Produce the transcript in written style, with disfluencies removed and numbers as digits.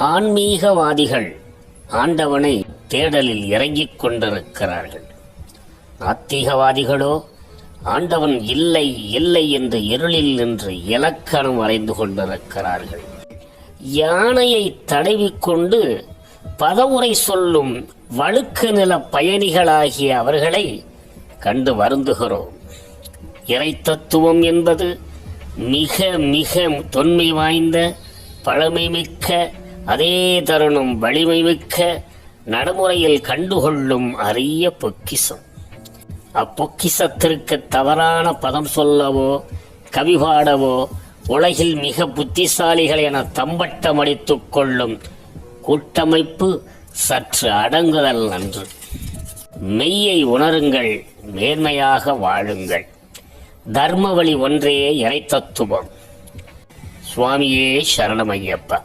ஆன்மீகவாதிகள் ஆண்டவனை தேடலில் இறங்கிக் கொண்டிருக்கிறார்கள். நாத்திகவாதிகளோ ஆண்டவன் இல்லை இல்லை என்று இருளில் நின்று இலக்கணம் வரைந்து கொண்டிருக்கிறார்கள். யானையை தடவிக்கொண்டு பதவுரை சொல்லும் வழுக்கு நில பயணிகளாகிய அவர்களை கண்டு வருந்துகிறோம். இறை தத்துவம் என்பது மிக மிக தொன்மை வாய்ந்த, பழமை மிக்க, அதே தருணம் வலிமை மிக்க, நடைமுறையில் கண்டுகொள்ளும் அரிய பொக்கிசம். அப்பொக்கிசத்திற்கு தவறான பதம் சொல்லவோ கவி பாடவோ உலகில் மிக புத்திசாலிகள் என தம்பட்டம் அடித்துக் கொள்ளும் கூட்டமைப்பு சற்று அடங்குதல் நன்று. மெய்யை உணருங்கள், மேன்மையாக வாழுங்கள். தர்ம வழி ஒன்றே இறை தத்துவம். சுவாமியே சரணமையப்பா.